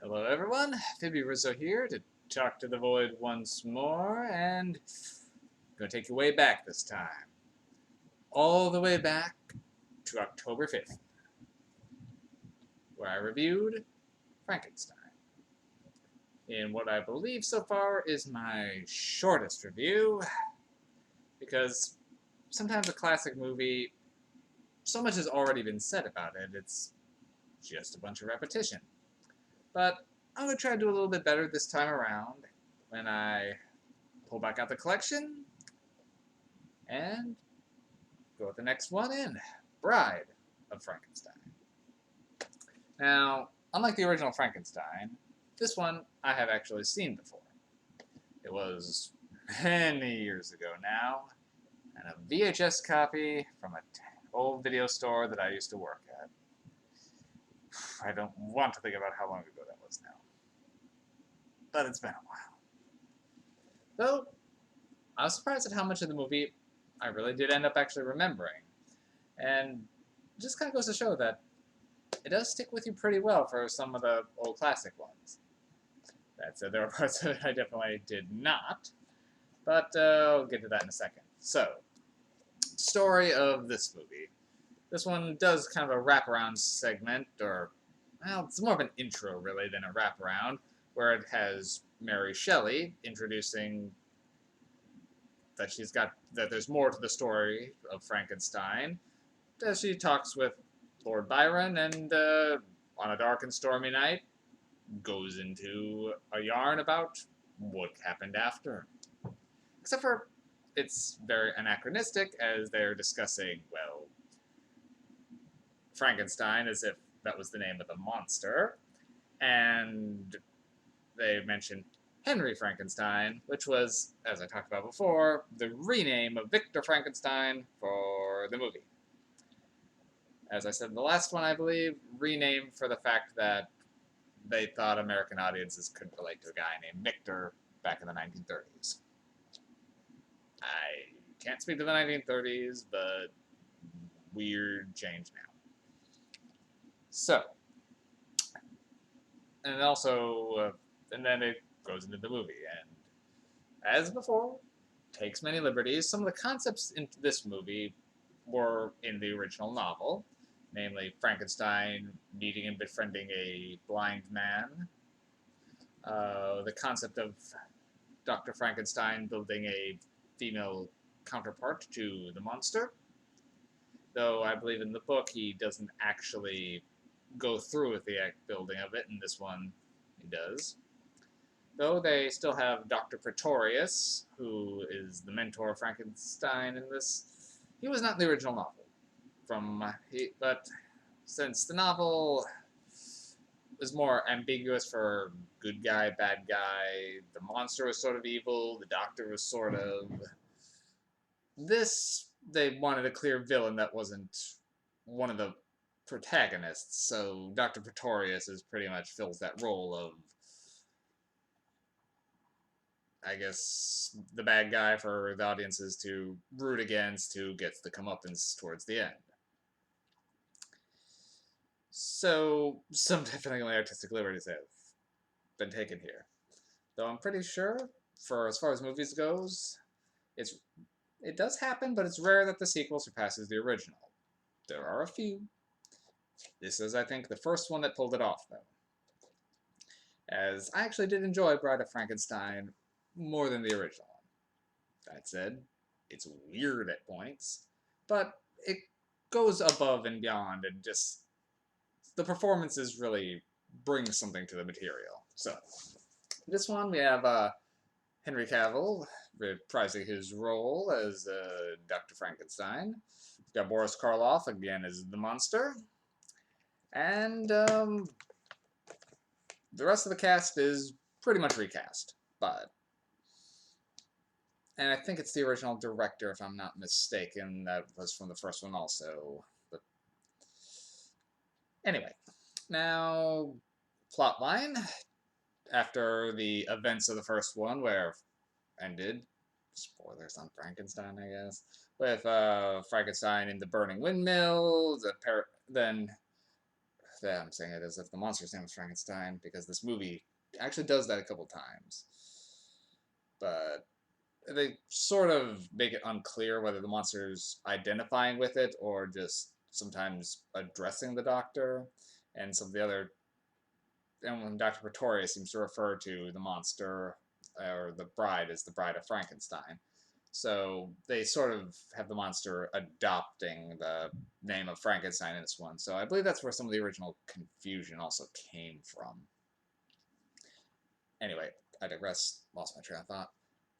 Hello everyone, Phoebe Rizzo here to talk to the Void once more, and I'm going to take you way back this time. All the way back to October 5th, where I reviewed Frankenstein, in what I believe so far is my shortest review, because sometimes a classic movie, so much has already been said about it, it's just a bunch of repetition. But I'm going to try to do a little bit better this time around when I pull back out the collection and go with the next one in, Bride of Frankenstein. Now, unlike the original Frankenstein, this one I have actually seen before. It was many years ago now, and a VHS copy from an old video store that I used to work at. I don't want to think about how long ago that was now, but it's been a while. Though, I was surprised at how much of the movie I really did end up actually remembering, and it just kind of goes to show that it does stick with you pretty well for some of the old classic ones. That said, there were parts of it I definitely did not, but I'll get to that in a second. So, story of this movie. This one does kind of a wraparound segment, or, well, it's more of an intro, really, than a wraparound, where it has Mary Shelley introducing that there's more to the story of Frankenstein, as she talks with Lord Byron, and on a dark and stormy night, goes into a yarn about what happened after. Except for it's very anachronistic, as they're discussing, well, Frankenstein as if that was the name of the monster, and they mention Henry Frankenstein, which was, as I talked about before, the rename of Victor Frankenstein for the movie. As I said in the last one, I believe, renamed for the fact that they thought American audiences could relate to a guy named Victor back in the 1930s. I can't speak to the 1930s, but weird change now. So, and also, and then it goes into the movie, and as before, takes many liberties. Some of the concepts in this movie were in the original novel, namely Frankenstein meeting and befriending a blind man, the concept of Dr. Frankenstein building a female counterpart to the monster, though I believe in the book he doesn't actually go through with the building of it, and this one he does. Though they still have Dr. Pretorius, who is the mentor of Frankenstein in this. He was not in the original novel. But since the novel was more ambiguous for good guy, bad guy, the monster was sort of evil, the doctor was sort of... This, they wanted a clear villain that wasn't one of the protagonists, so Dr. Pretorius is pretty much fills that role of, I guess, the bad guy for the audiences to root against, who gets the comeuppance towards the end. So, some definitely artistic liberties have been taken here. Though I'm pretty sure, for as far as movies goes, it does happen, but it's rare that the sequel surpasses the original. There are a few. This is, I think, the first one that pulled it off, though. As I actually did enjoy Bride of Frankenstein more than the original one. That said, it's weird at points, but it goes above and beyond, and just the performances really bring something to the material. So, this one we have Henry Cavill reprising his role as Dr. Frankenstein. We've got Boris Karloff again as the monster. And the rest of the cast is pretty much recast. And I think it's the original director, if I'm not mistaken, that was from the first one also. But anyway, now, plotline. After the events of the first one, where ended, spoilers on Frankenstein, I guess, with Frankenstein in the burning windmill, then Yeah, I'm saying it as if the monster's name was Frankenstein, because this movie actually does that a couple times. But they sort of make it unclear whether the monster's identifying with it or just sometimes addressing the doctor. And some of the other, and when Dr. Pretorius seems to refer to the monster or the bride as the bride of Frankenstein. So they sort of have the monster adopting the name of Frankenstein in this one. So I believe that's where some of the original confusion also came from. Anyway, I digress. Lost my train of thought.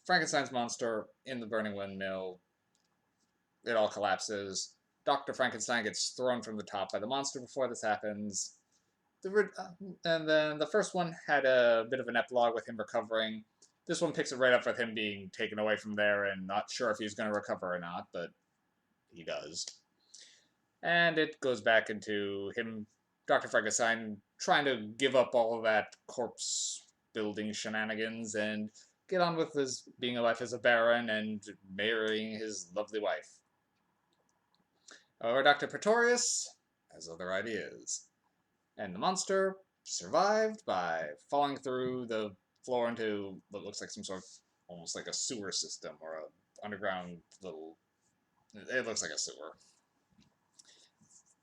Frankenstein's monster in the burning windmill. It all collapses. Dr. Frankenstein gets thrown from the top by the monster before this happens. And then the first one had a bit of an epilogue with him recovering. This one picks it right up with him being taken away from there and not sure if he's going to recover or not, but he does. And it goes back into him, Dr. Frankenstein, trying to give up all of that corpse building shenanigans and get on with his being alive as a baron and marrying his lovely wife. However, Dr. Pretorius has other ideas. And the monster survived by falling through the floor into what looks like some sort of almost like a sewer system or a underground little. It looks like a sewer.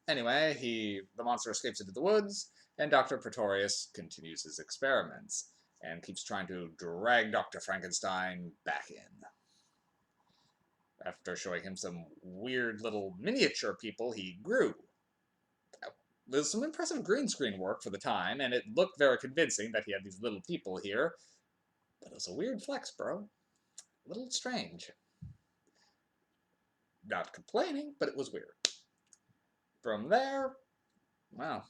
Anyway, the monster escapes into the woods, and Dr. Pretorius continues his experiments and keeps trying to drag Dr. Frankenstein back in. After showing him some weird little miniature people he grew. There's some impressive green screen work for the time, and it looked very convincing that he had these little people here. But it was a weird flex, bro. A little strange. Not complaining, but it was weird. From there, wow.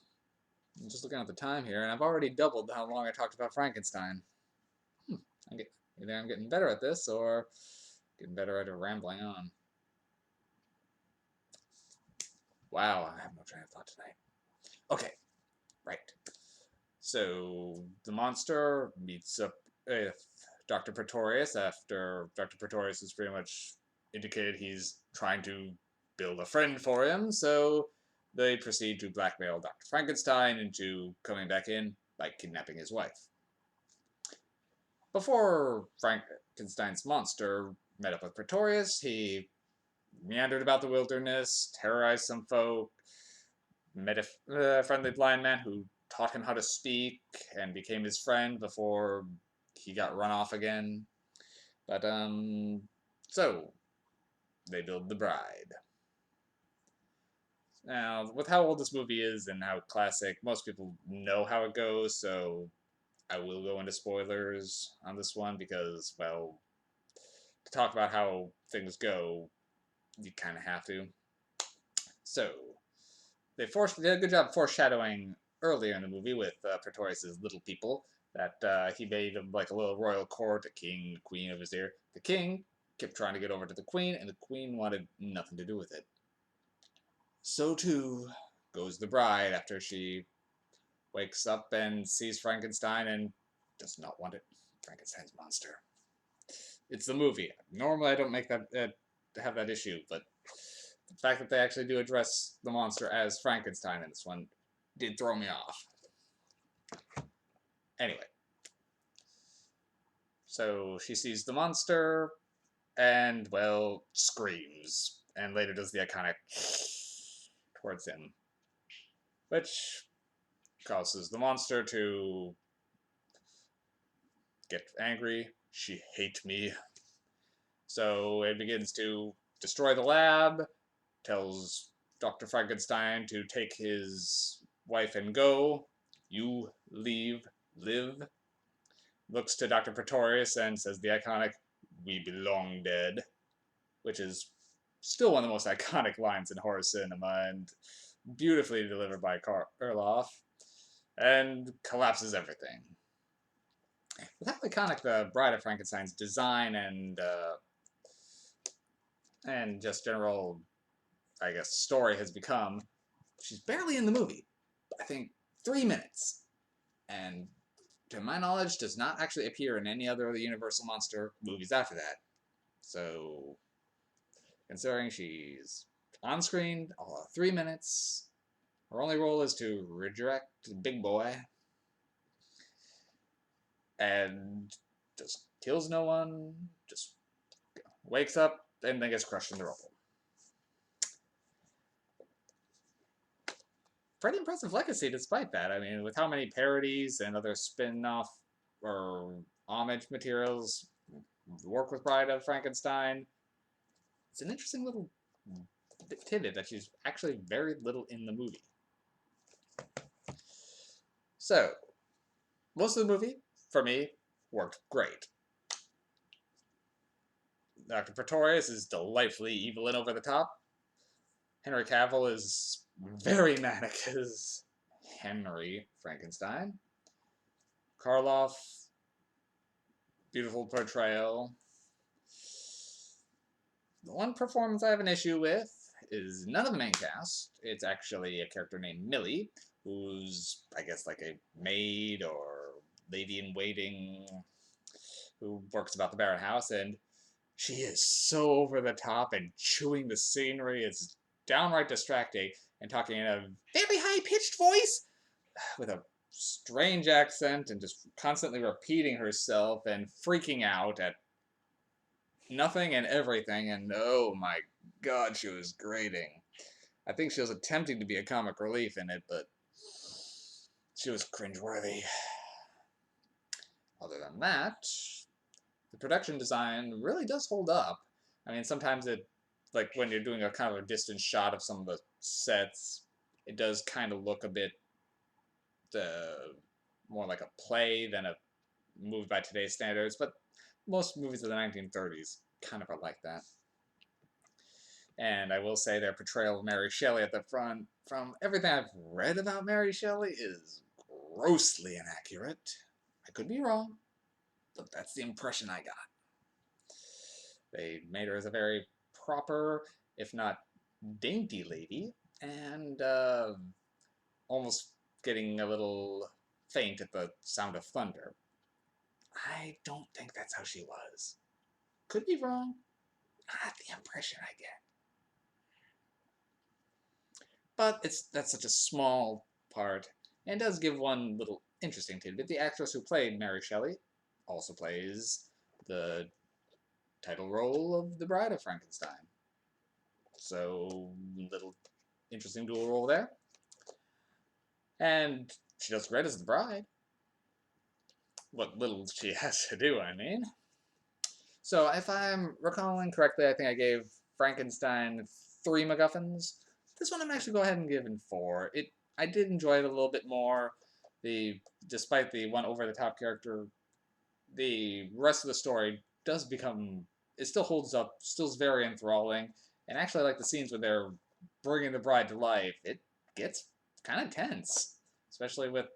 I'm just looking at the time here, and I've already doubled how long I talked about Frankenstein. Either I'm getting better at this, or getting better at rambling on. Wow, I have no train of thought tonight. Okay, right. So the monster meets up with Dr. Pretorius after Dr. Pretorius has pretty much indicated he's trying to build a friend for him, so they proceed to blackmail Dr. Frankenstein into coming back in by kidnapping his wife. Before Frankenstein's monster met up with Pretorius, he meandered about the wilderness, terrorized some folk, met a friendly blind man who taught him how to speak and became his friend before he got run off again. But, so, they build the bride. Now, with how old this movie is and how classic, most people know how it goes, so I will go into spoilers on this one because, well, to talk about how things go, you kind of have to. So, they did a good job foreshadowing earlier in the movie with Pretorius' little people that he made them like a little royal court, a king, queen of his ear. The king kept trying to get over to the queen, and the queen wanted nothing to do with it. So too goes the bride after she wakes up and sees Frankenstein and does not want it. Frankenstein's monster. It's the movie. Normally I don't make that have that issue, but the fact that they actually do address the monster as Frankenstein in this one did throw me off. Anyway. So she sees the monster and, well, screams. And later does the iconic towards him. Which causes the monster to get angry. She hates me. So it begins to destroy the lab, tells Dr. Frankenstein to take his wife and go. You leave, live. Looks to Dr. Pretorius and says the iconic, "We belong dead," which is still one of the most iconic lines in horror cinema and beautifully delivered by Karloff, and collapses everything. With how iconic the Bride of Frankenstein's design and just general, I guess, story has become, she's barely in the movie. I think 3 minutes. And to my knowledge, does not actually appear in any other of the Universal Monster movies after that. So, considering she's on screen all 3 minutes, Her only role is to redirect the big boy and just kills no one, just wakes up and then gets crushed in the rubble. Pretty impressive legacy despite that. I mean, with how many parodies and other spin-off or homage materials work with Bride of Frankenstein, it's an interesting little tidbit that she's actually very little in the movie. So, most of the movie, for me, worked great. Dr. Pretorius is delightfully evil and over the top. Henry Cavill is very manic as Henry Frankenstein. Karloff, beautiful portrayal. The one performance I have an issue with is none of the main cast. It's actually a character named Millie, who's, I guess, like a maid or lady-in-waiting who works about the Barrett house, and she is so over the top and chewing the scenery. It's downright distracting, and talking in a very high-pitched voice with a strange accent and just constantly repeating herself and freaking out at nothing and everything, and oh my god, she was grating. I think she was attempting to be a comic relief in it, but she was cringeworthy. Other than that, the production design really does hold up. I mean, sometimes it, like when you're doing a kind of a distant shot of some of the sets, it does kind of look a bit more like a play than a movie by today's standards, but most movies of the 1930s kind of are like that. And I will say their portrayal of Mary Shelley at the front, from everything I've read about Mary Shelley, is grossly inaccurate. I could be wrong, but that's the impression I got. They made her as a very proper, if not dainty lady, and almost getting a little faint at the sound of thunder. I don't think that's how she was. Could be wrong. Not the impression I get. But that's such a small part, and does give one little interesting tidbit. The actress who played Mary Shelley also plays the title role of the Bride of Frankenstein. So, little interesting dual role there. And she does great as the bride. What little she has to do, I mean. So, if I'm recalling correctly, I think I gave Frankenstein 3 MacGuffins. This one I'm actually go ahead and giving 4. I did enjoy it a little bit more. Despite the one over-the-top character, the rest of the story does become, it still holds up, still is very enthralling, and actually I like the scenes where they're bringing the bride to life. It gets kind of tense, especially with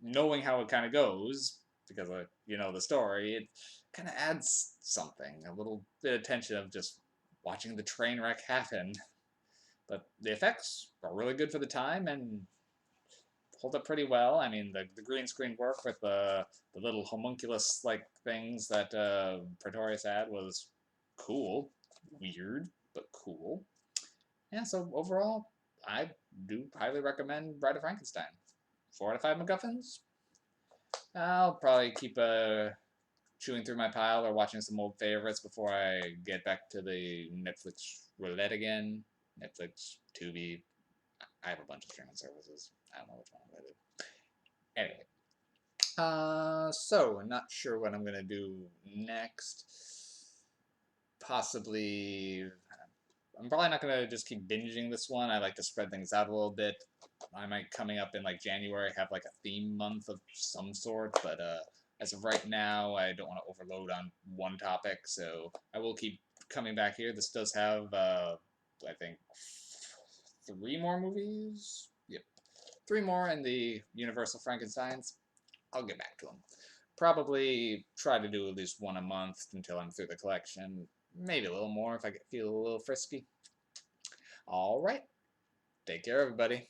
knowing how it kind of goes, because of, the story. It kind of adds something, a little bit of tension of just watching the train wreck happen. But the effects are really good for the time and hold up pretty well. I mean, the green screen work with the little homunculus-like things that Pretorius had was cool. Weird, but cool. Yeah, so overall, I do highly recommend Bride of Frankenstein. 4 out of 5 MacGuffins. I'll probably keep chewing through my pile or watching some old favorites before I get back to the Netflix roulette again. Netflix, Tubi. I have a bunch of streaming services. I don't know which one I'm going to do. Anyway. So, I'm not sure what I'm going to do next. Possibly, I'm probably not going to just keep binging this one. I like to spread things out a little bit. I might, coming up in like January, have like a theme month of some sort, but as of right now, I don't want to overload on one topic, so I will keep coming back here. This does have, I think, 3 more movies? Yep. 3 more in the Universal Frankensteins. I'll get back to them. Probably try to do at least 1 a month until I'm through the collection. Maybe a little more if I feel a little frisky. Alright. Take care, everybody.